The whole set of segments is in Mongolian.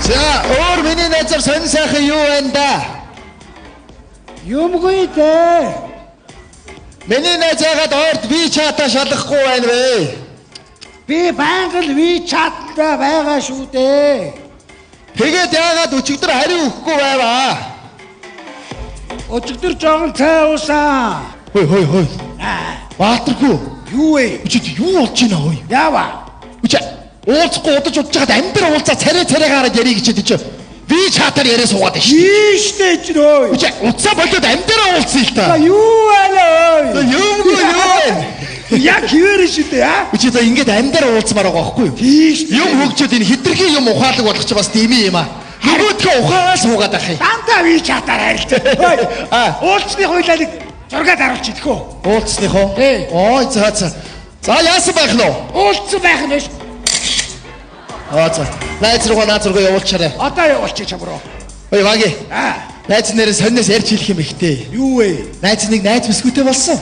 За, өөр миний найзаар сонин сайхан юу байна да? Юмгүй дээ. Миний найз яагаад ойрт WeChat-а шалгахгүй байна вэ? Би байнга л WeChat-тай байгаа шүү дээ. Тэгээд яагаад өчигдөр хариу өгөхгүй байваа? Өчигдөр жоохон цай уусан. Хой. Баатаргүй. Юу вэ? Өчигдөр юу болж байна хой? Яава. Уулзахгүй удаж удажгаад амдэр уулзаа царай гараад ярих гэчихэд чи WeChat-аар яриа суугаад байна шүү. Ийштэй ч нөө. Уцаа болоод амдэраа уулзъя л та. Юу алаа. Юу. Яг хിവэр шүү дээ аа. Чи за ингэж амдэраа уулзмаар байгаа байхгүй юу? Тийш. Юм хөгжөөд энэ хитрхийн юм ухаалаг болох чи бас дими юм аа. Нөгөөдхөө ухаалаа суугаад ах юм. Дандаа WeChat-аар харилцаа. Уулзны хуйлаалыг зургаад харуулчих идэхөө. Уулзсных уу? Ой за. За яасан байх нь вэ? Уулзсан байх нь биш. За. Найз руугаа явуулчаарай. Одоо явуулчих чамруу. Ой ваги. Найз нэрээ сонноос ярьж хэлэх юм ихтэй. Юу вэ? Найз нэг найз бискүтэй болсон.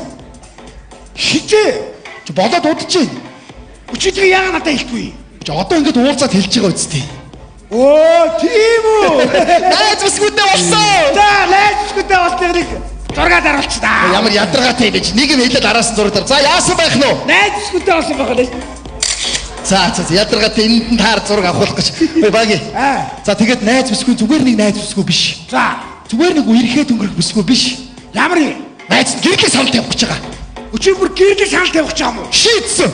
Хизээ. Чи болоод удаж байна. Өчигдөр яагаад надад хэлэхгүй? Чи одоо ингэж уулзаад хэлж байгаа үстэй. Тийм үү? Найз бискүтэй болсон. За, найз бискүтэй болсныг зургаад харуулчих та. Ямар ядаргаатай гэж нэг юм хэлээд араас нь зурдаг. За яасан байх нь вэ? Найз бискүтэй болсон байх нь. За ядаргаатай энд нь таар зураг авахулах гэж. Ой баги. За тэгээд найз бискүү зүгээр нэг найз бискүү биш. За, зүгээр нэг үерхээ өнгөрөх бискүү биш. ямар юм? Найз гэрлэх санал тавих гэж байгаа. Өчигдөр гэрлэх санал тавих гэж юм уу? Шийдсэн.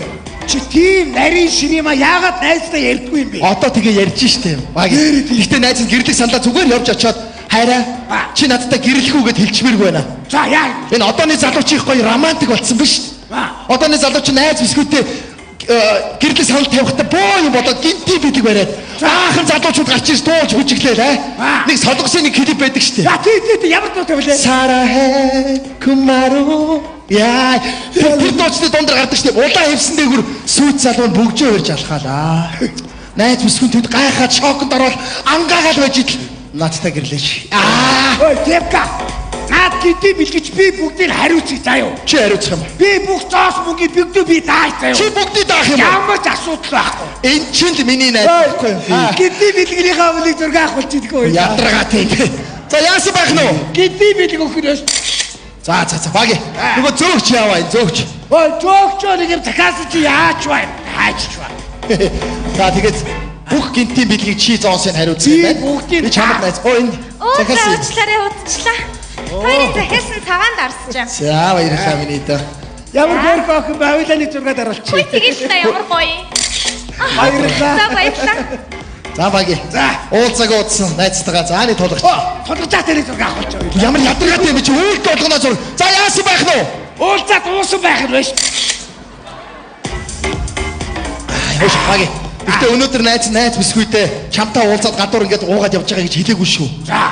Чи тийм нарийн ширима яагаад найзтай ярьдгүй юм бэ? Одоо тэгээ ярьж штэ юм. Баги. Гэхдээ найз нь гэрлэх саналаа зүгээр явж очиод хайраа чи надтай гэрлэхүүгээд хэлчихмээргүй байна. За яа. Энэ одооны залууч их гоё романтик болсон биш. Одооны залууч найз бискүүтэй гэрлэх санал тавихтаа боо юм болоод гинти бидэг бариад аахан залуучууд гарч ирж дуулж бүжиглээ нэг солонгосын нэг клип байдаг штэ. За тий ямар дуу тавилаа? Сарахэ кумару яа тэр дуучны дундаар гардаг штэ. Улаан хевсэн дээгүр сүйт залуу нь бөгжөө өрж алхаалаа. Найз бискүүн тэнд гайхаад шоконд ороод ангаагаал байж идэл надтай гэрлээч. Ой тэвка. Наад гидий бэлгэж би бүгдийг хариуцъя заяа. Чи хариуцах юм. Би бүх цоос мөнгийг бүгдөө би даах заяа. Чи бүгдийг даах юм. Ямар ч асуудал байхгүй. Энд чинь л миний найз байхгүй юу? Гидий бэлгийнхаа үлийг зураг авахулж идэггүй. Ядаргаатай. За яасан байх нь вэ? Гидий бэлэг өгөхнөөс. За баги. Нөгөө зөөгч яваа зөөгч. Ой зөөгчөө нэг юм захаас чи яач бай. Хайчих бай. За тэгээд бүх гинтийн бэлгийг чи зоосыг хариуцсан юм байна. Бүгдийг чамд найз. Энэ захаас уучлаарай удчлаа. Хоёрын захаас нь цагаанд арсаж юм. За баярлалаа миний дөө. Ямар гэрх охин байвлааны зургаад харуулчих. Хүй тэгэл та ямар гоё. Баярлалаа. За баярлалаа. За баги. За уулзаг уудсан найзтайгаа зааны тулгач. Тулгачаа тэрийг зураг авахулж байгаа. Ямар ядаргаатай юм чи үйлд болгоно зур. За яасан байх нь вэ? Уулзаад уусан байх нь биш. Хөөш баги. Гэтэ өнөөдөр найз бискүйтэй чамтай уулзаад гадуур ингээд уугаад явж байгаа гэж хэлээгүй шүү.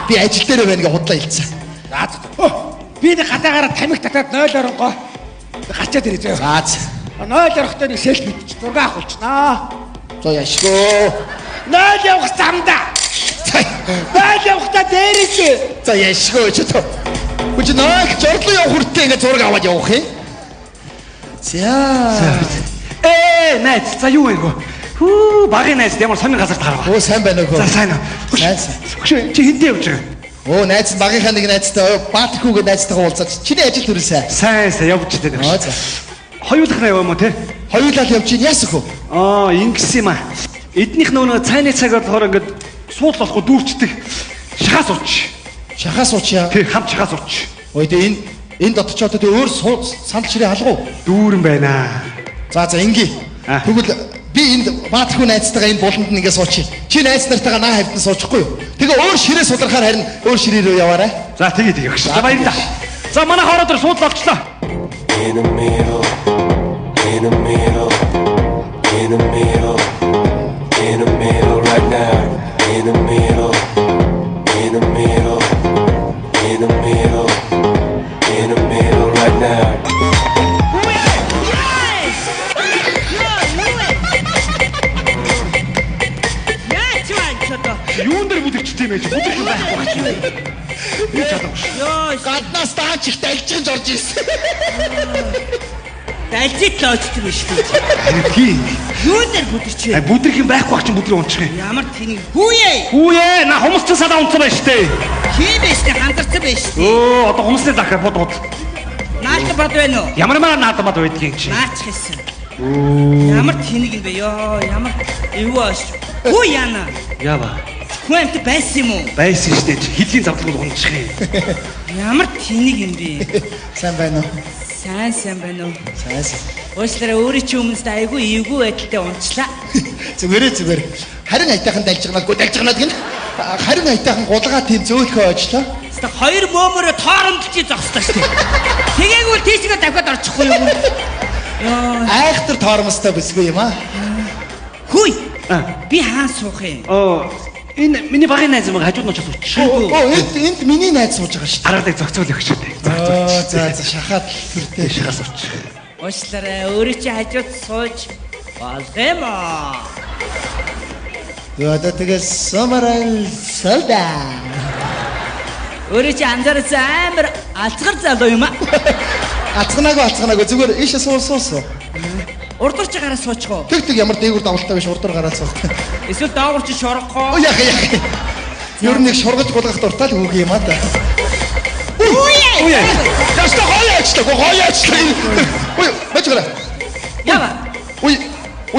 Би ажил дээр байна гэж худлаа хэлсэн. За би нэг гадаагаараа тамхи татаад 0-20 гарчаад ирээ зөө. За 0-20-той нэг селфи битч зураг авахулчнаа. За яшгүй. 0 явах замдаа. 0 явахдаа дээрээс. За яшгүй ч тоо. Үгүй наа зурлуу явах хүртээ ингээд зураг аваад явах юм. За. Найз за юу вэ? Хүү багын найз ямар сонин газарт гарав. Оо сайн байна уу? За сайн уу. Найз. Чи хэндээ явж байгаа? Оо найз багийнхаа нэг найзтай Баатархүүгээ найзтайгаа уулзаад чиний ажил төрөөсэй. Сайн явж дээ. За. Хоёулах нь яваа мó те? Хоёулаа л явж ийн яасах вэ? Ингэс юм аа. Эднийх нөгөө цайны цаг болохоор ингээд суул болохгүй дүүрчдэг. Шахаа сууч. Шахаа суучаа. Тэг хамт шахаа сууч. Ой тэ энд дотчоод тэ өөр сандал ширээ халгуу. Дүүрэн байна. За инgi. Тэгвэл би энд Баатархүү найзтайгаа энэ буланд нэгээ суучих. Чи найз нартайгаа наа хавьд нь суучихгүй юу? Тэгээ өөр ширээ судрахаар харин өөр ширээ рүү яваарай. За тэгээ өгш. За баярлалаа. За манай хоороо дээр суудлаа олчлаа. In the middle, in the middle, in the middle, in the middle right now. In the middle, in the middle, in the middle, in the middle right now. Юун дээр бүдэгчтэй юм бэ? Бүдэгч байхгүй байх. Би чадахгүй. Гаднаас таач их дайлжиж орж ирсэн. Ялжит л очдөг биш үү? Тийм. Юу нэр бүдэрч вэ? Бүдрэх юм байхгүй ах чинь бүдрийг унчих юм. Ямар тэнэг хүүе? Хүүе, на хумсч садаа унцсан байж тээ. Хий биш тэ хандарсан биш. Өө, одоо хумсны захаа бодод. Наалт бод байна уу? Ямар наадмад байдгийг юм чи. Наач хийсэн. Ямар тэнэг юм бэ ёо? Ямар эвөөш. Хүү яана? Яава. Хүн амт байсан юм уу? Байсан штэ. Хилийн завдлыг унчих юм. Ямар тэнэг юм бэ? Сайн байна уу? Сайн байна уу? Сайн. Уучлаарай өөрийн чи өмнөд айгүй эвгүй байдалтай унчлаа. Зүгээр. Харин айтайхан дальжганаад гин. Харин айтайхан гулгаа тийм зөөлхөө очлоо. Хэвээ хоёр бөөмөрөө тоорондолж зогслоо шүү дээ. Тэгээгүй тийшгээ давхад орчихгүй юм. Йоо. Айхтар тоормостой бисгүй юм аа. Хүй. Би хаан суух юм. Энэ миний багын найз мэг хажууд нь очиж суучих. Энд миний найз сууж байгаа шүү. Аргадаг зохицуул өгч дээ. За шахаад түртэй Шахаа суучих. Уучлаарай өөрийн чи хажууд сууж болох юм аа. Одоо тэгээс самарал салда. Өөрийн чи анзаарч амар алцгар залуу юм аа. Ацганаагүй зүгээр ийшээ суу. Урдуур чи гараа суучих уу? Тэг ямар дээгүр давлтаа биш урдуур гараад суу. Эсвэл доогуур чи шоргохоо? Яах. Ер нь нэг шургаж гулгах дуртай л үг юм аа та. Үе. Яста гоёч. Ой, бачгара. Ява. Ой,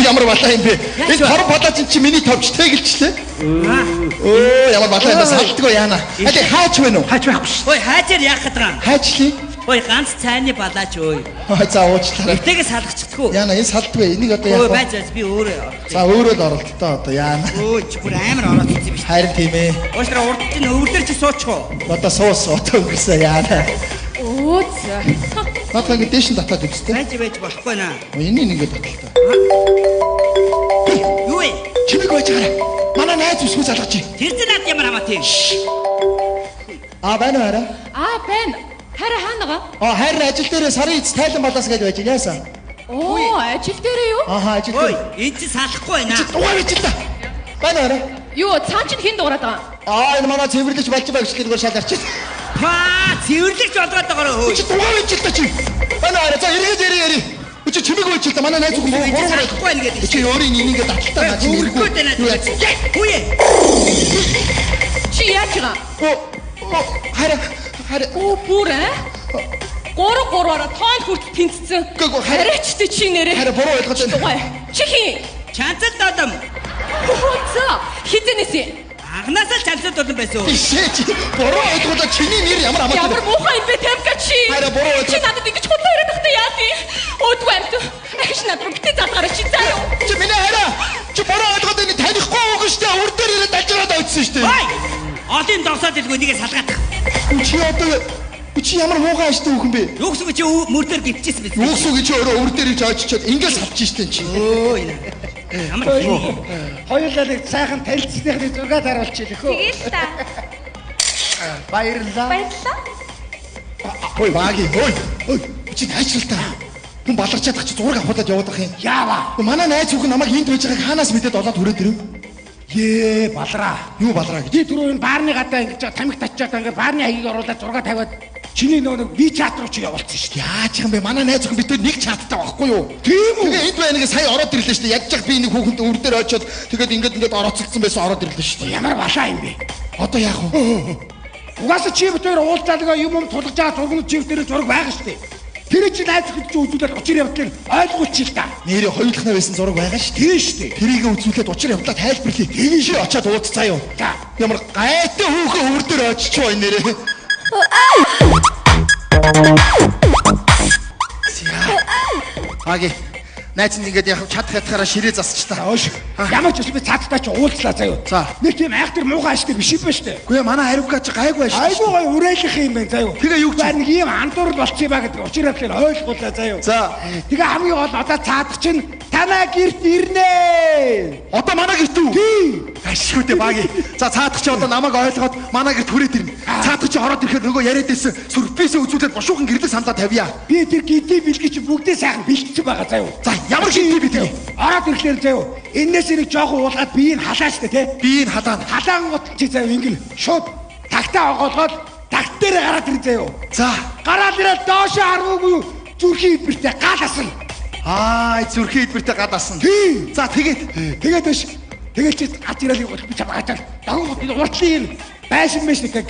ямар балаа юм бэ? Энэ хорон балаа чинь миний товчтой гэлчлээ. Ямар балаа юм бэ? Салтгүй яана. Хали хаач вэ нү? Хаач байхгүй ш. Ой, хаажаар яах гэдэг юм? Хаачлий. Ой, ганц цайны балаач өөй. За уучлаарай. Этэйгээ салгачихдгүй. Яана энэ салтгүй. Энийг одоо Ой, яах вэ? байж би өөрөө. За өөрөө л оролттой одоо яана. Өө, чи бүр амар ороод ирсэн биш. Харин тийм ээ. Уучлаарай урд чинь өвлөр чи суучих уу? Одоо суус одоо өнгөрсөн яана. Оо за. Надад ингэ дэшин татаад үзтээ. Байж болохгүй наа. Энийг ингээд баталтай. Юу вэ? Чимэг байж гараа. Манай найз бүсгүй залгаж чи. Тэр зэн над ямар хамаатай. Байна уу? Байна. Хараа хаанага? Харин ажил дээрээ сарын эц тайлан балаас гэж байж яасан. Оо, ажил дээрээ юу? Ажил Ой, дээр. энэ чи салахгүй байна. Дугаар бич та. Байна уу? Юу, цаан чинь хэн дуурайд байгаа? Энэ манай цэвэрлэж болж байгаа гэж хэлгээр шал арчиж. Цэвэрлэгч болоод байгаа хөөе. Чи дугаар бич та чи. Байна уу? За эргээд яри. Чи чимэг байж та манай найз хүн Салахгүй байна гэдэг. чи өөрийн нэнийг таталтаа наа чи Хөргөө тэнэ. Хүүе. Чи яаж байгаа? Хараа. Оо, бүр ээ? 3-3-аараа тоонд хүртэл тэнцсэн. Хараач чи нэрээ. Хараа буруу ойлгож байна. Дугай. Чи хин? Чанцал додом. Оо, за. Хизэнэс юм? Агнасаа чанцал додом байсан. Бишээ чи буруу ойлгоод чиний нэр ямар амартай. Ямар муухай юм бэ Тамка чи? Хараа буруу Чи ойлгоод. надад ингэж худлаа яриад байхдаа яа тий? Өөдгөө амт. Ахиш надад битээ залгаараа чи заа юу? Чи миний хараа. Чи буруу ойлгоод энэ танихгүй байгаа штэ. Үр дээр ирээд дажраад ойцсон штэ. Ой! Олон догсоод илгүй нэгэ салгаад. Чи одоо чи ямар муухай аштай хүүхэн бэ? Юу гэсэн чи мөр дээр гівчихсэн биз? Юусуу гэж өөрөө өвөр дээр иж очичоод ингээд салчих штэ чи. Өө энэ. Ямар Хоёулаа нэг сайхан танилцсныхны зураг харуулчих лөхөө. Тэгээл та. Баярлалаа. Баярлалаа. Ой баги. Ой. Чи найчлал та. Хүн баларч чадах чи зураг авахудаад яваад байх юм. Яава. Манай найз хүүхэн намайг энд байж байгааг хаанаас мэдээд олоод хүрээд ирэв? Балраа. Юу балраа гэж. Ти түрүү энэ баарны гадаа ингэж тамиг татчаад ингээд баарны хаягийг оруулаад зураг тавиад чиний нөгөө би чат руу чи явуулсан шүү дээ. Яаж юм бэ? Манай найз хүүхэн бид нэг чаттай байхгүй юу? Тийм үү? Тэгээ энд байна сая ороод ирлээ шүү дээ. Ядчих би нэг хүүхэнд өвөр дээр очиод тэгээд ингээд орооцолцсон байсан ороод ирлээ шүү дээ. Ямар балаа юм бэ? Одоо яах вэ? Угаасаа чи битээр уулзаалгаа юм тулгаж байгаа зургууд чи битээр зураг байгаа шүү дээ. Тэр чи найз хэд ч үзүүлээд учир явдлыг ойлгуулчих та. Нэрээ хоёулахнаа байсан зураг байгаа шүү дээ. Тийм шүү дээ. Тэрийг үзүүлээд учир явдлаа тайлбарлая. Тэгээ чи очиад уудцаа юу? За. Ямар гайтай хүүхэн өвөр дээр очиж байгаа энэ нэрээ. Аги. Найз нь ингээд яг чадах ятгаараа ширээ засч та. Оош. Ямар ч үс би цааттай чи уулзлаа заяа. За. Нэг тийм айхтар муухай аштай биш юм ба штэ. Үгүй ээ манай хариугаа чи гайгүй шүү. Айгуу гай уриалах юм байна заяа. Тэгээ юу гэж? Баг нэг юм андуурл болчих юм ба гэдэг учир явдлыг ойлгуулаа заяа. За. Тэгээ хамгийн гол одоо цаадах чинь танаа гэрт ирнэ. Одоо манай гэрт үү? Тийм. Ашгүй дээ баги. За цаадах чи одоо намайг ойлгоод манай гэрт хүрээд ирнэ. Цаадах чи ороод ирэхэд нөгөө яриад байсан сүрпризээ үзүүлээд бошуухан гэрлээ саналаа тавья. Би тэр гидий бэлгий чи бүгдээ сайхан бэлтгэсэн байгаа заяа. За ямар гинти би тэгээ. Ороод ирэхлээр заяа. Энээс нэг жоохон уулгаад биеийг халаачтай те. Би энэ халаан. Халаан гот чи заяа ингэл шууд тагтаа оголгоод тагт дээр гараад ир заяа. За. Гараад ирээд доошоо харуугүй зүрхийн ибэртэй гал асал. Аа, зүрхийн хэлбэртэй гадаасан. Тий. За тэгээд биш. Тэгээд чи гад ирэл би чамаа гатаа. Дагуу энэ уртлын байшин мэш нэг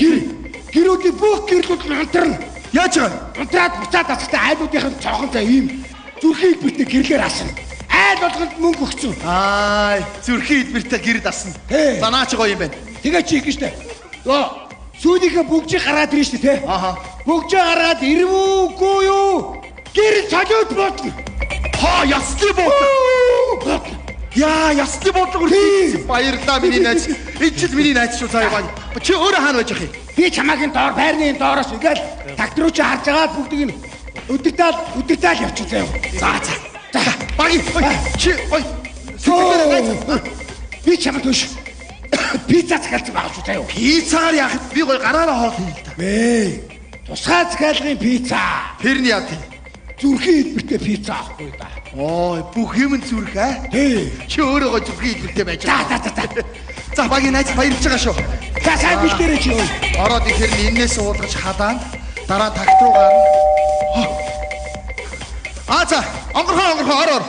гэрүүдийн бүх гэрлүүд унтрна. яаж байгаа? Унтраад буцаад тастай айлуудынх нь цохон зай ийм зүрхийн хэлбэртэй гэрлэр асна. Айл болгонд мөнгө өгсөн. Аа, зүрхийн хэлбэртэй гэр дасна. Тий. За наач гоё юм байна. Тэгээд чи их штэ. Йоо, сүүлийнхээ бүгжийг гараад ирнэ штэ те. Аха. Бүгжээ гараад ирвүүгүй юу? Гэр цалиуд бодно. Хоо, ясны бод. Яа, ясны бод үргэлж баярлаа миний найз. Энэ ч миний найз шүү цаа яа. Чи өөрөө хаана байж ах юм? Би чамаагийн доор байрны доороос ингээл трактор руу чи харж агаад бүгдийг нь өдөртаал явчихлаа. За. Баги. Чи ой. Би чамд төш. Пицца захиалсан байгаа шүү заяа. Пиццаар яах вэ? Би гоё гараараа хоол хийнэ л да. Тусгай захиалгын пицца. Тэрний яа тий. Зүрхийн хэлбэртэй пицца авахгүй да. Ой, бүх юм зүрх аа. Тий. Чи өөрөө гоё зүрхийн хэлбэртэй байж байгаа. За. За баги найз баярлж байгаа шүү. За сайн бэлдээрэй чи. Ороод ихээр энээс уулгаж хадаан дараа такт руу гарна. Аа за, онгорхоо ороор.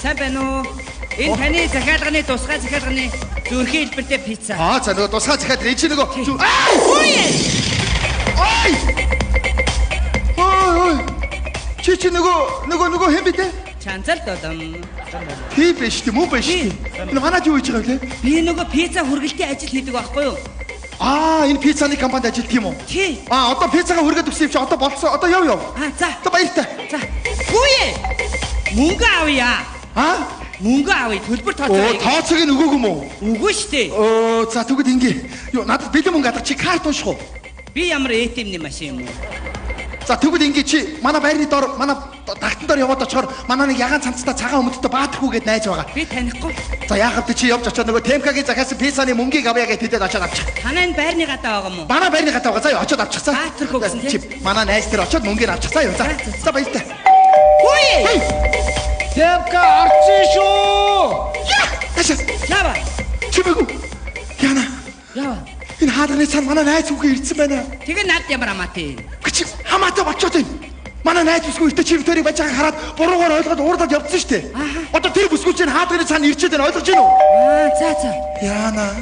Сайн байна уу? Энэ таны захиалганы тусгай захиалганы зүрхийн хэлбэртэй пицца. Аа за нөгөө тусгай захиад энэ чи нөгөө Ой. Чи нөгөө хэн бэ те? Чанцал додом. Тий биш тийм үү биш. Энэ манайд юу хийж байгаа вэ? Би нөгөө пицца хүргэлтийн ажил хийдэг байхгүй юу? Аа, энэ пиццаны компанид ажилладаг юм уу? Тий. Аа, одоо пиццагаа хүргээд өгсөн юм чи одоо болцсон. Одоо яв. За. Одоо баяртай. За. Гүйе. Мөнгө авъя. Аа? Мөнгө авъя. Төлбөр Оо, тооцоо. тооцоог нь өгөөг юм уу? Үгүй штэ. Оо, за тэгвэл ингээ. Юу, надад бэлэн мөнгө гадаг чи карт унших уу? Би ямар ATM-ний машин юм уу? За тэгвэл ингээ чи манай байрны доор манай тагтан доор яваад очихоор манай нэг ягаан цамцтай цагаан өмдөлтөй баатархүү гэд найз байгаа. Би танихгүй. За яахав чи явж очоод нөгөө Темкагийн захиасан пиццаны мөнгийг авъя гэд тэдэд очоод авчих. Танай энэ байрны гадаа байгаа юм уу? Манай байрны гадаа байгаа. За очоод авчих цаа. Баатархүү гэсэн Чи манай найз тэр очоод мөнгөөр авчих цаа юу. За баяртай. Гүйе. Темка орчин шүү. Яша. Ява. Чимээгүү. Яна. Ява. Энэ хаадрын цан манай найз үгүй ирсэн байна. Тэгээ над ямар амаатай. Чи хамаатай болчиход байна. Манай найз бүсгүй ихтэй чи битэрийг байж байгааг хараад буруугаар ойлгоод уурдаад явдсан шүү дээ. Одоо тэр бүсгүй чинь хаадрын цан ирчээд байна ойлгож байна уу? За. Яана.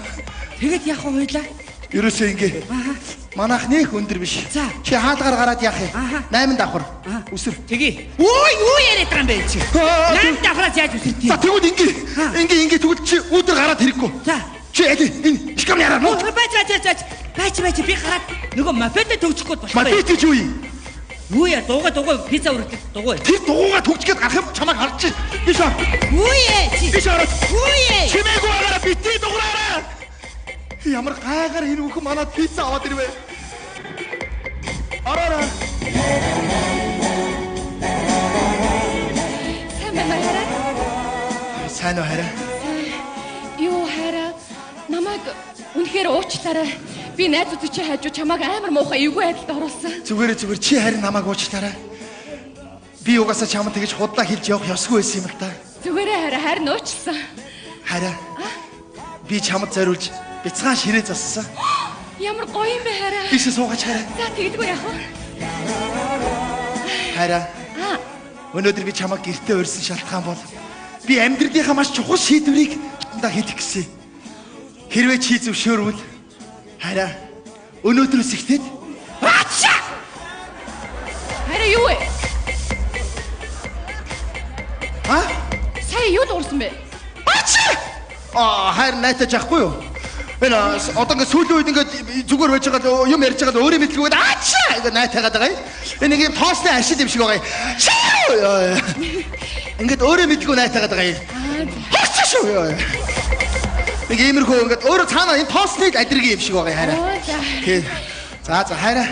Тэгэд яах вэ хойлоо? Ерөөсөө ингээ. Манайх нэх өндөр биш. За. Чи хаалгаар гараад яах юм? 8 давхар. Үсэр. Тгий. Юу яриад байгаа юм бэ чи? 8 давхраас яаж үсэртий? За тэгвэл ингээ тэгвэл чи үүдэр гараад хэрэггүй. За. Чи энэ шкам яраа нуу. Баач би гараад нөгөө мафиатай төгсөхгүй болохгүй. Мафиат чи юу юм? Юу яа дугаа пицца үргэлж дугаа. Тэр дугуугаа төгсгээд гарах юм чамайг харж чинь. Биш аа. Юу яа чи? Биш аа. Юу яа? Чимээгүй агараа битгий дугаараа. Ямар гайгаар энэ бүхэн манад пицца аваад ирвэ. Араа. Сайн уу хараа? Юу хараа? Намайг үнэхээр уучлаарай. Би найзууд чи хажуу чамайг амар муухай эвгүй байдалд оруулсан. Зүгээр чи харин намайг уучлаарай. Би угаасаа чамд тэгж худлаа хэлж явах ёсгүй байсан юм л та. Зүгээрээ харин уучлсан. Хараа. Би чамд зориулж бяцхан ширээ зассан. Ямар гоё юм бэ хараа. Бишээ суугач хараа. За тэгдэггүй яах вэ? Хараа. Өнөөдөр би чамайг гэртээ урьсан шалтгаан бол би амьдралынхаа маш чухал шийдвэрийг надад хийх гэсэн. Хэрвээ чи зөвшөөрвөл хараа өнөөдрөөс ихтэй хараа юу вэ? Сая юу дуурсан бэ? Харин найтаж яахгүй юу? Энэ одоо ингээд сүүлийн үед ингээд зүгээр байж байгаа юм ярьж байгаа өөрөө мэдлгүй ингээд найтайгаад байгаа юм. Энэ нэг юм тоосны ашиг юм шиг байгаа юм. Ингээд өөрөө мэдлгүй найтайгаад байгаа юм. Хачаа шүү. Нэг иймэрхүү ингээд өөрөө цаана энэ тоосны адриг юм шиг байгаа юм хараа. За хараа.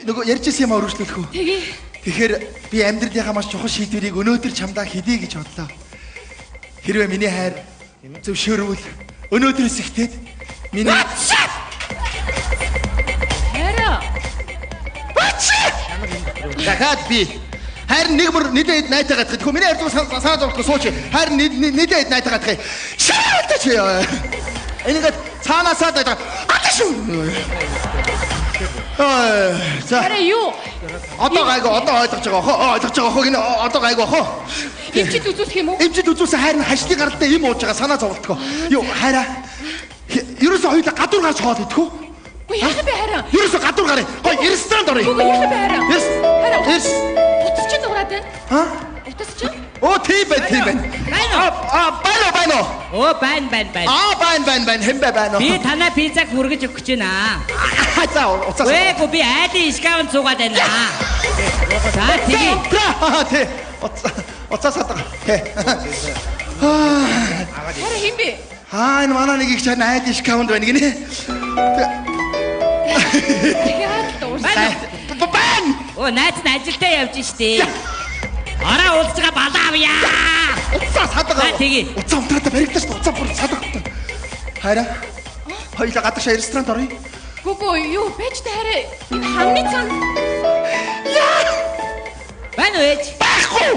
Нөгөө ярьжсэн юм өргөжлөх үү? Тэгэхээр би амьдралынхаа маш чухал шийдвэрийг өнөөдөр чамдаа хийе гэж бодлоо. Хэрвээ миний хайр зөвшөөрвөл өнөөдрөөс ихтэй миний хараа. дахиад би харин нэг мөр нэдэд найтайгаад гэхгүй миний хайр санаа зовлохгүй сууч. Харин нэдэд найтайгаад гэх. Шаалтаач яа. Энийгээ цаанаасаа даа. Аташ шүү. За. Хараа юу? Одоо гайгүй одоо ойлгож байгаа хоо. Ойлгож байгаа хоо гинэ одоо гайгүй хоо. Эмчид үзүүлэх юм уу? Эмчид үзүүлсэн хайр нь хашны гаралтай юм ууж байгаа санаа зовлтгоо. Юу хайраа. Ерөөсөө хоёулаа гадуур гарч хоол идэхүү. Үгүй яах вэ хараа? Ерөөсөө гадуур гараа. Гой ресторанд оръё. Үгүй яах вэ хараа? Yes. Хараа. Yes. Утас чи дуурайд байна. Ха? Утас чи? Оо тийм байна. Байна. Оо байна. Байна. Хэмбэ байна. Би танаа пиццаг хүргэж өгч байна. За уцаас. Үгүй би айлын скаун цугаад байна. За тэгээ. Тэ. Уцаас хатга. Тэ. Хараа хин бэ? Энэ манай нэг их чань айд дискаунт байна гинэ. Тэгээд дуусаа. Бан! Оо найз нь ажилдаа явж штэ. Араа уулзгаа балаа авъя. Уцаас хатга. Тэгээ. Уцаа унтраад баригдаж шүү. Уцаа бүр садах. Хайра. Хоёлаа гадагшаа ресторанд оръё. Гүгөө юу байж та хараа энэ хамны цан. Байна уу ээж? Байхгүй.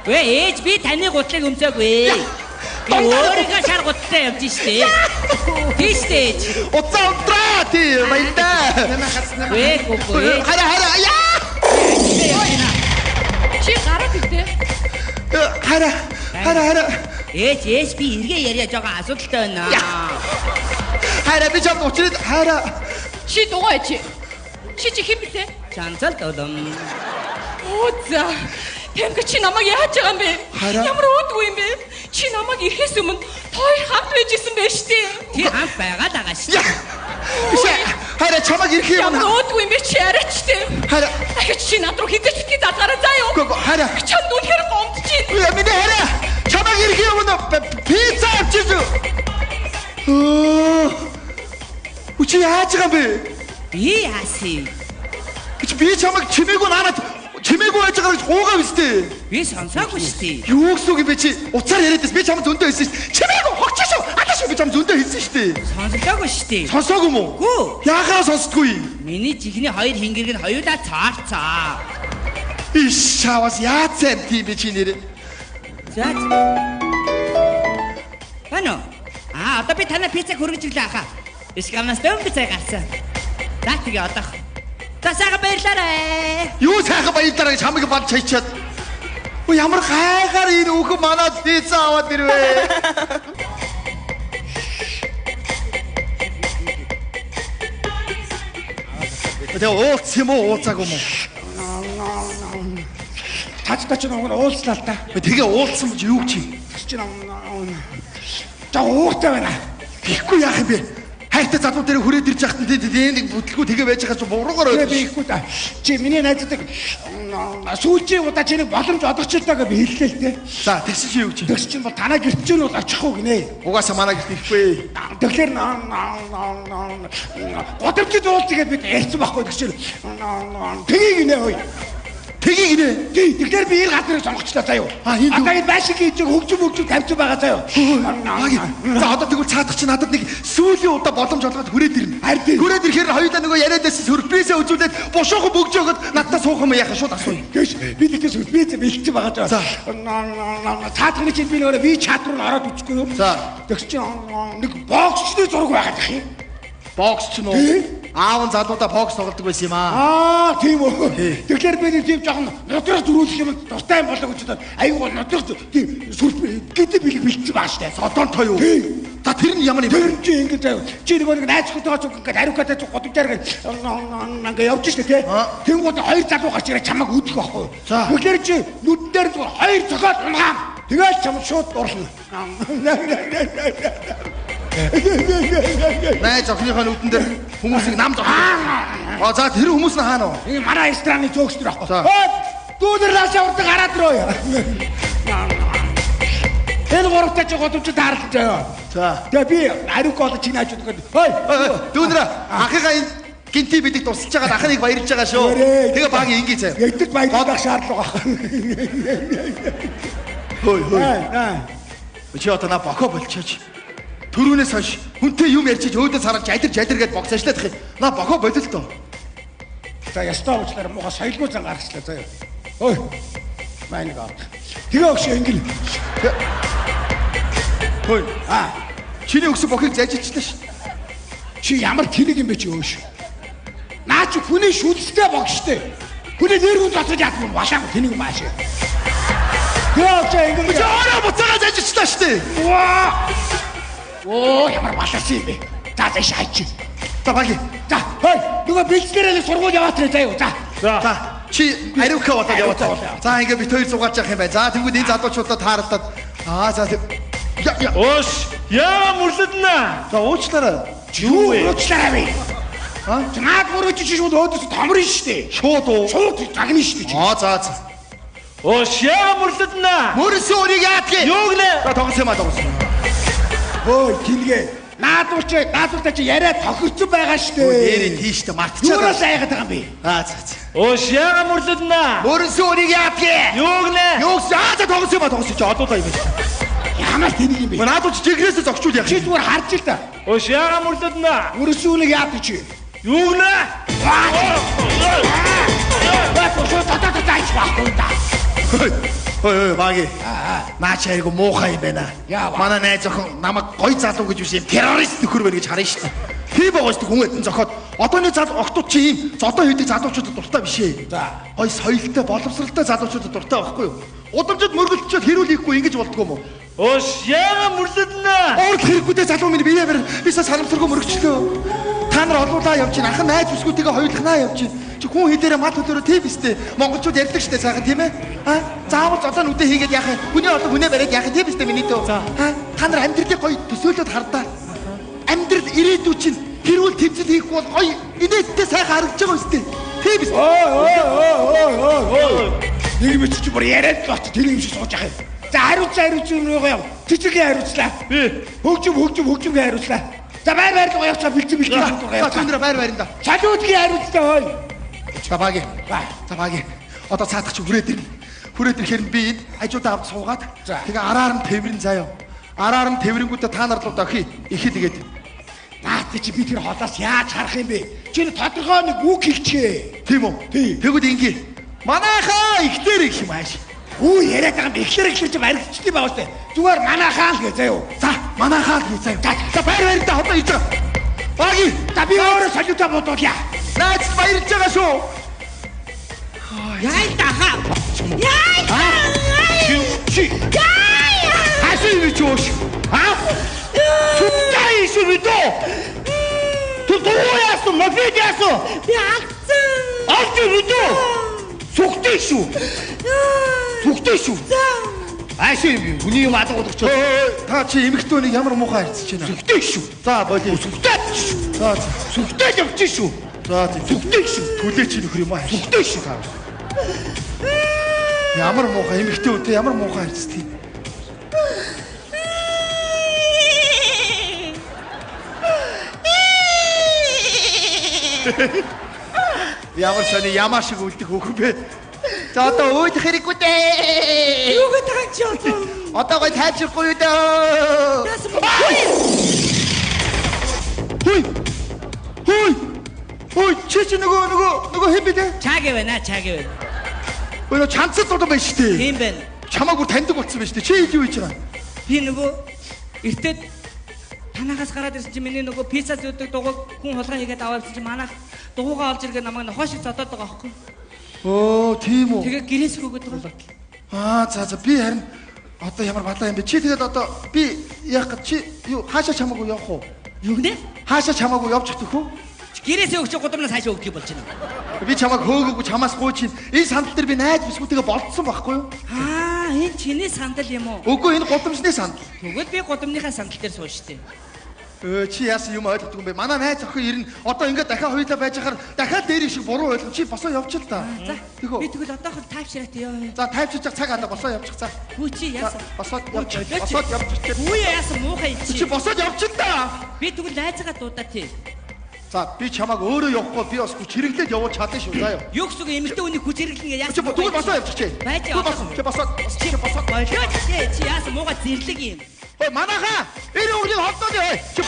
Вэ ээж би таны гутлыг өмсөөгүй. Би өөрийнхөө шар гутлаа явж штэ. Тийш ээж. Уцаа унтраа тий баялдаа. Вэ гүгөө ээж. Хайра. Яа! Чи гараад ирдэ. Хайра. Ээж би эргээ яриад байгаа асуудалтай байна. Хайра би чамд учраад хайра. Чи дугаа чи. Чи хэн блэ? Чанцал додом. Оо за. Тэнгэр чи намайг яаж байгаа юм бэ? Хараа. Ямар өөдгүй юм бэ? Чи намайг ирэхээс өмнө хоёр хамт байж исэн байж тээ. Тий хамт байгаад байгаа шүү. Биш ээ. Хайра чамаг ирэх юм. Ямар өөдгүй юм бэ чи арайч тээ. Хайра. Ахиж чи над руу хідэж битгий дадлаараа заа юу? Гоо хайра. Чамд үнэхээр гомдчих. Миний хайра. Чамаг ирэх юм пицца авчиж. Учи яаж байгаа юм бэ? Би яаси. Би чамаг чимээгүй наанад чимээгүй байж байгаа гэж гуугаа вэстэй. Би сонсоогүй шүү. Юу гэсэн үг юм бэ чи? Уцаар яриадас би чамд зөндөө хэлсэн шүү. Чимээгүй хогч шүү. Аташ би чамд зөндөө хэлсэн шүү. Сонсоогүй шүү. Сонсоогүй мүү? Гүү. Яагаад сонсдгүй? Миний чихний хоёр хингэрэг нь хоёулаа цаарцаа. Иш чавас яацсан тийм би чи нэр. За. Бано. Одоо би танаа пиццаг хүргэж ирлээ хаа. Бишгамнаас дөм пиццаг гарсан. За тэгээ одоо. За сайхан баярлаарай. Юу сайхан баярлаарай гэж хамаг бад чайчаад. Ямар гайхаар энэ үхэн манад пицца аваад ирвэ. Тэгээ уулц юм уу уулзаагүй юм уу? Тацтай ч нэг уулзлаа л та. Тэгээ уулцсан гэж юу чи? Чи та ууртай байна. Ихгүй яах юм бэ? Хайртай залуу дээр хүрээд ирж яхад нэг бүтлгүй тэгээ байж байгаа ч буруугаар Би ихгүй та. Чи миний найздаг сүүлчийн удаа чи нэг боломж олгочлаа гэж би хэллээ л дээ. За тэгсэн чи юу чи? Тэгс чинь бол танаа гэрч чинь бол очихгүй гинэ. Угаасаа манай гэрт ирэхгүй. Тэгэхээр годамжид уулзгээд бид ярьсан байхгүй гэж чинь. Тгий гинэ хөөе. Тгий гинэ. Тэгэхээр би ир газрыг сонгочлаа заяа. Энд юу? Одоо энэ байшиг хийж хөгжим тавьчих байгаа заяа. За одоо тэгвэл цаадах чи надад нэг сүүлийн удаа боломж олгоод хүрээд ирнэ. Хүрээд ирэхээр хоёулаа нөгөө яриадаас сюрпризээ үзүүлээд бушуухан бөгж өгöd надтай суух юм яхаа шууд асууя. Гэвч би тэгтээ сюрприз бэлтэж байгаа заяа. Цаадахны чинь би нөгөө би чат руу ороод үчихгүй юу? За. Тэгс чи нэг боксчны зураг байгаа гэх юм. Бокс ч нөө. Аав нь залуудаа бокс тоглодог байсан юм аа. Тийм үү. Тэгэхээр би нэг тийм жоохон нодроо зөрүүлэх юм дуртай юм болоо гэж бодоод аюу гол нодроо тийм сүрприз гэдэг бэлтэж байгаа штэ. Содонтой юу? За тэр нь ямар юм бэ? Тэр чи ингэ заяа. Чи нэг найз хөтөөгөө ч ингэ хариукатай ч годомжаар ингэ явж штэ тий. Тэнгууд хоёр залуу гарч ирээ чамайг үдэх байхгүй. Тэгэхээр чи нүд дээр зүгээр хоёр цогоод унгаам. Тэгээд чам шууд дурлна. Найз охиныхоо нүдэн дээр хүмүүсийг нам зогсоо. За тэр хүмүүс нь хаана вэ? Энэ манай рестораны зөөгч төр байхгүй. Дүүнэр лаашаа урд гараад руу. Энэ гуравтаа чи годомжид хаарлаж байгаа. За. Тэгээ би ариук одоо чи нааж өгдөг. Хөөе. Дүүнэр анхыгаа энэ гинти бидийг тусалж байгаа ахныг баярлж байгаа шүү. Тэгээ баг ингээ заяа. Ягдад баярлах шаардлага байна. Хөөе. Чи одоо на бохоо болчихооч. Төрүүнээс хойш хүнтэй юм ярьчих өөдөөс хараад жадир гэд бокс ажиллаад их. На бохоо болил тоо. За ястаа уучлаарай муухай соёлгүй зан гаргачлаа заяа. Ой. Майныг авах. Тэгээ өгш ингэл. Хөөе. Чиний өгсөн бохыг зайжилчлаа ш. Чи ямар тэнэг юм бэ чи өөш. Наа чи хүний шүлстэй богштэй. Хүний нэр хүнд оцож яах юм машаагүй тэнийг маашаа. Яа ингэ. Ороо буцаага зажичлаа штэ. Ваа. Оо ямар балаас юм бэ? За за шаач. За баги. За хой нөгөө бэлтгэрээ сургууль яваад тэрэ заяа. За. За чи ариука болоод яваа. За ингээ бит хоёр зугаач явах юм байна. За тэгвэл энэ залуучуудаа тааралдаад за я Ош, яа мөрлөднө. за уучлаарай. Юу уучлаарай бэ? Наад мөрөж чи шууд өөдөөс томрно штэ. Шууд уу? Шууд загна штэ чи. За. Ош, яа мөрлөднө. Мөрөсөн өрийг яадгийг. Юу гэнэ? За тоглосон юм аа тоглосон. Ой тэнгээ. Наадуултаа чи яриа тохирцсон байгаа штэ. Нэрээ тийштэй мартчихаа. Юураа сайгаад байгаа юм бэ? За. Ош, яа мөрлөднө. Мөрөсөн өрийг яадгийг. Юу гэнэ? Юу за тоглосон юм аа тоглосон чи одоодоо юм байна. Ямар тэнийг юм бэ? Наадууч жигнэсээ зогчуул яах. Чи зүгээр харж ил та. Ош, яа мөрлөднө. Мөрөсүүлэг яадаг чи. Юу гэнэ? Ой баги. Наач хайргу муухай юм байна. Манай найз охин намайг гой залуу гэж биш юм террорист нөхөр байна гэж харна шүү дээ. Хий байгаа шүү дээ хүн эдэн зохиод. Одооны охтууд чи ийм зодоо хийдэг залуучуудад дуртай биш ээ. За. Гой соёлтой, боловсралтай залуучуудад дуртай байхгүй юу? Удамжид мөргөлдчихэд хэрүүл хийхгүй ингэж болдгоо юм уу? Ош, яа мөрлөднө. Орд хэрэггүйтэй залуу минь бие барь. Бисаа санамсаргүй мөргөчлөө. Та нар олуулаа явж чинь ахын найз бүсгүүдтэйгээ хоёулахнаа явж чинь. Чи хүн хідээрээ мал хөдөөрөө тийм бистэй. Монголчууд ярьдаг штэ сайхан тийм ээ. Заавал зодоо нүдэ хийгээд яах юм? Хүний олон хүнээ бариад яах юм тийм бистэй миний дөө. Та нар амьдралыг гоё төсөөлөд хардаа. Амьдрал ирээдүй чинь хэрүүл тэмцэл хийхгүй бол гоё инээдтэй сайхан харагдаж байгаа үстэй. Тийм бистэй. Нэг мэт чи бүр яриад л бат тэр юм шиг сууж яах юм. За хариуц юм руу яв. Цэцгийн хариуцлаа. Хөгжим хариуцлаа. За байр руу явцаа бэлцэн. За түндра байр да. Салуудгийн хариуцлаа хой. За баги. Одоо цаадах чи хүрээд ирнэ. Хүрээд ирэхээр би энд хажуудаа авч суугаад тэгээ араар нь тэрвэрэн заяа. Араар нь тэрвэрэнгүүтээ та нар руу дохи ихэ тэгээд. Наатай чи би тэр холоос яаж харах юм бэ? Чи тодорхой нэг үг хийчихээ. Тийм үү? Тэгвэл ингээ. Манайхаа ихтэр их юм ааш. Үу яриад байгаа юм ихлэр чи баригдчих юм байна. Зүгээр манайхаа л гээ заяа. За манайхаа л гээ заяа. За байр да одоо иж байгаа. Баги. За би өөрөө солиутаа бодуулъя. Наач баярлж байгаа шүү. Яй таха. Чи. Хашиг чууш. Суттай шүрдөө. Тутууяас мафиас. Би алдсан. Алдсан. Сүхтэй шүү. Аашаа юм. Хүний юм алгуулгач. Та чи эмэгтэйнийг ямар муухай харьцаж байна. Сүхтэй шүү. За болий. Сүхтэй шүү. За сүхтэй явж шүү. За сүхтэй шүү. Түлээ чи нөхөр юм аа. Сүхтэй шүү та. Ямар муухай эмэгтэй үнтэй ямар муухай харьцдаг юм. Ямар сони ямаа шиг үлдэх хөхөн бэ? За одоо өөд хэрэггүй дээ. Юу гэдэг юм чи одоо? Одоо гой тайжрахгүй юу дөө. Хүй чи нөгөө хэм бэ дээ? Чаагээ байна. Өө чанцад дурдан байна шүү дээ. Тийм байна. Чамааг бүр таньдаг болсон байна шүү дээ. Чи юу хийж байгаа? Би нөгөө эртээд танахаас гараад ирсэн чи миний нөгөө пицца зүйдэг дугуйг хүн холгоо хийгээд аваалсан чи манайх дугуйгаа олж иргээд намайг нохоо шиг зодоод байгаа байхгүй. Оо тийм үү. Тэгээ гэрээс хөгөөд байгаа. За би харин одоо ямар балаа юм бэ? Чи тэгээд одоо би яах гэж чи юу хаашаа чамаагүй явах уу? Юу гэнэ? Хаашаа чамаагүй явж өгөх үү? Гэрээсээ өгч гудамнаас хаашаа өгөх юм болж байна. Би чамааг хөөгөөгүй чамаас гуй чинь энэ сандал дээр би найз бүсгүүтэйгээ болцсон байхгүй юу? Энэ чиний сандал юм уу? Үгүй энэ гудамжны сандал. Тэгвэл би гудамныхаа сандал дээр сууж штэ. Чи яасан юм ойлгохгүй юм бэ? Манай найз охин ирнэ. Одоо ингээд дахиад хоёулаа байж хахаар дахиад дээр шиг буруу ойлгом. Чи босоо явчих л та. За. Би тэгвэл одоохонд тайвшираад ёо. За тайвширч цаг анда босоо явчих цаа. Хүү чи яасан? Босоод явчих. Хүү яасан муухай чи. Чи босоод явчих л та. Би тэгвэл найзгаа дуудаа тий. За би чамааг өөрөө явахгүй би бас хүч хэрэглээд явуул чадсан шүү заа юу. Юу гэсэн эмэгтэй хүний хүч хэрэглэнгээ яасан? Чи тэгвэл босоо явчих чи. Байж босоо. Чи босоод. Болоо чи яасан мууга зэрлэг юм. Ой манайхаа энэ үрийг холдооё ой. Чи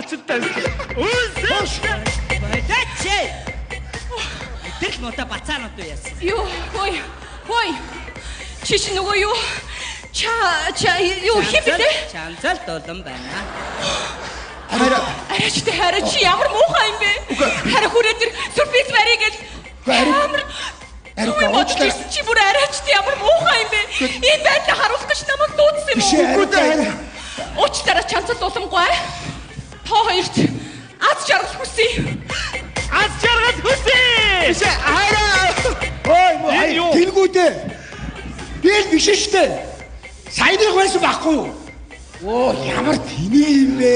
ачилтай. Үнсэн. Бодооч. Тэгэл муута бацаанууд уу яасан. Юу, хой. Чиш нөгөө юу? Ча юу хиптэй? Чанцал дулан байна. Хараа чи ямар муухай юм бэ? Хараа хүрээ тэр сюрприз барья гэж. Ариг уучлаа. Чи бүр арайч ямар муухай юм бэ? Энэ байдлаа харуулах гэж намайг дуудсан юм уу? Уучлаарай чанцал дулангүй. Та хоёрт аз жаргал хүсье. Аз жаргал хүсье. Биш хараа. Ой, тэлгүүдээ. Би л биш штэ. Сайныг байсан байхгүй юу? Оо, ямар тэний юм бэ?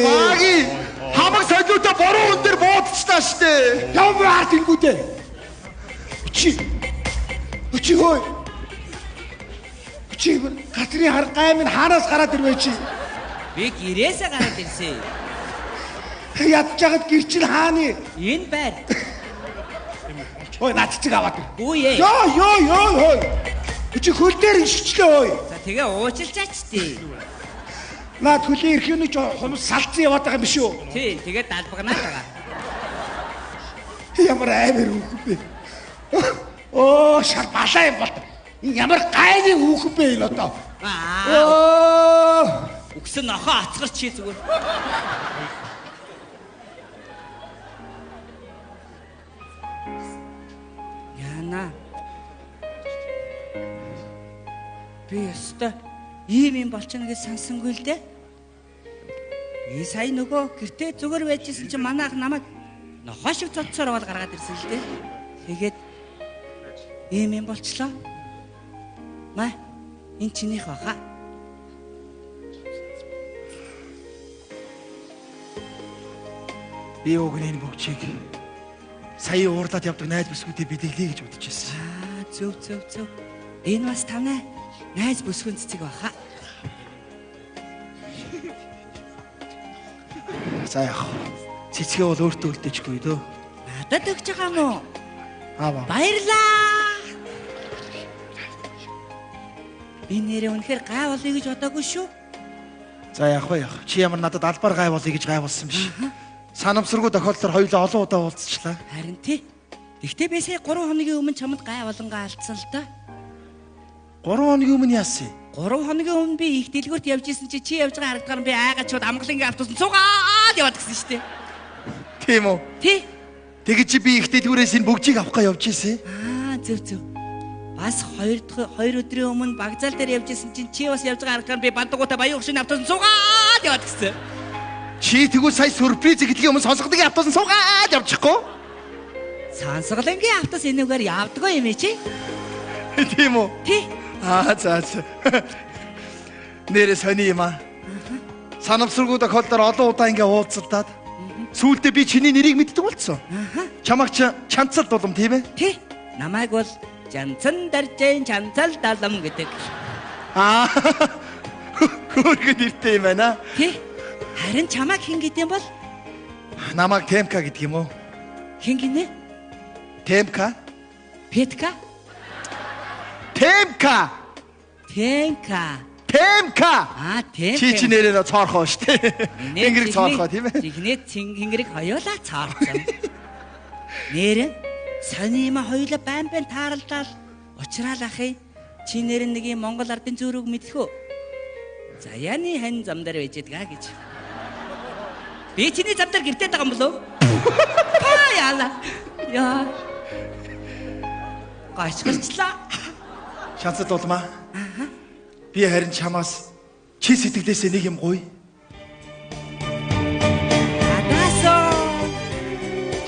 Маги хамаг солиута бороо хүн дээр буудчихлаа штэ. Ямар тэлгүүдээ. Чи хой. Чи Катрин харгай минь хаанаас гараад ирвэ чи? Би гэрээсээ гараад ирсэн. Ядж жагаад гэр чинь хааны? Энэ байр. Ой, над чиг аваад ир. Үе. Йоо. Чи хөл дээр ишчлээ ой. За тэгээ уучлаач тий. Наад хөлийн эрхний хумс салцсан яваад байгаа юм биш үү? Тий, тэгээ далбагнаад байгаа. Ямар амар хүүхэн бэ? Оо, шар балаа юм бол. Энэ ямар гайны хүүхэн бэ энэ одоо? Оо! Үгсэн нохоо ацгар чи зүгээр. Яна. Би өстө ийм юм болчихно гэж сансангүй л дээ. Би сая нөгөө гэртээ зүгээр байжсэн чинь манай ах намайг нохоо шиг цоцсоор бол гаргаад ирсэн л дээ. Тэгээд ийм юм болчлоо. Маа энэ чинийх баха. Би өгнө энэ бүгчийг сая уурлаад явдаг найз бүсгүүдээ бидэглэе гэж бодож байсан. Зөв. Энэ бас танай найз бүсгүн цэцэг баха. За яах. Цэцгээ бол өөртөө үлдээчихгүй дөө. Надад өгч байгаа мó? Аава. Баярлаа. Би нэрээ үнэхээр гай болъё гэж бодоогүй шүү. За яах вэ? Чи ямар надад албаар гай болъё гэж гайвуулсан биш. Санамсаргүй тохиолдолд хоёулаа олон удаа уулзчихлаа. Харин тий. Гэхдээ би сая 3 хоногийн өмнө чамд гай болонгаа алдсан л да. 3 хоногийн өмнө яасан? 3 хоногийн өмнө би их дэлгүүрт явж исэн чи явж байгаа харагдгаар би айгачуд амгалангийн автобус цугаад яваад гисэн шүү дээ. Тийм үү? Тий. Тэгэж чи би их дэлгүүрээс энэ бүгжийг авах га явж исэн. Зөв. Бас 2 өдрийн өмнө багзаал дээр явж исэн чинь чи бас явж байгаа харагдгаар би бандагуудаа баян хөшийн автобус цугаад яваад гисэн. Чи тэгвэл сая сюрприз гэдгийг өмнө сонсгодгийн автобус суугаад явчихгүй? Сонсголонгийн автобус энэгээр явдгаа юм чи? Тийм үү? Тий. За. Нэрээ сони юм аа. Санамсаргүй тохиолдолд олон удаа ингээ уулзалдаад сүүлдээ би чиний нэрийг мэддэг болсон. Чамаг чанцал дулам тийм ээ? Тий. Намайг бол Жанцан даржэн чанцал далам гэдэг. Хөөргөн нэртэй юм байна. Тий. Харин чамаг хэн гэдэг юм бол? Намайг Темка гэдэг юм уу? Хэн гинэ? Темка? Петка? Темка. Темка. Чи нэрээ цоорхоо штэ. Тэнгэрийг цоорхоо тийм ээ? Жигнээ тэнгэрийг хоёулаа цоорхон. Нэр сонима хоёулаа байн тааралдаад уучраал ахыг. Чи нэр нэг юм Монгол ардын зүрэг мэдэх үү? Заяаны хэн зам дээр байж байгаа гэж. Би чиний зам дээр гэртээд байгаа юм болов? Яа. Гайсгарчлаа. Шанцад улмаа. Би харин чамаас чи сэтгэлээсээ нэг юм гоё.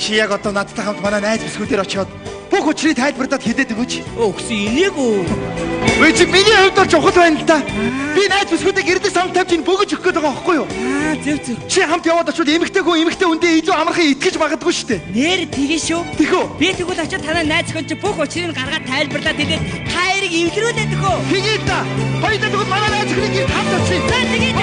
Чи яг одоо надтай хамт манай найз бүсгүүдээр очиод бүх учрыг тайлбарлаад хэлээд өгөөч. Өгсөн энийг үү? Өө чи миний хувьд бол чухал байна л да. Би найз бүсгүүдээ гэрдэг сам тавьж ин бөгөж өгөх гээд байгаа байхгүй юу? Зөв. Чи хамт яваад очиод эмэгтэй үндэ илүү амархан итгэж магадгүй шүү дээ. Нэр тгий шүү. Тэхүү. Би тэгвэл очиод танай найз хүн чи бүх учрыг гаргаад тайлбарлаад хэлээд та хоёрыг эвлэрүүлээд өгөө. Тэгээд да. Хоёулаа тэгвэл манай найз хүний гэрт хамт очив. За тэгээд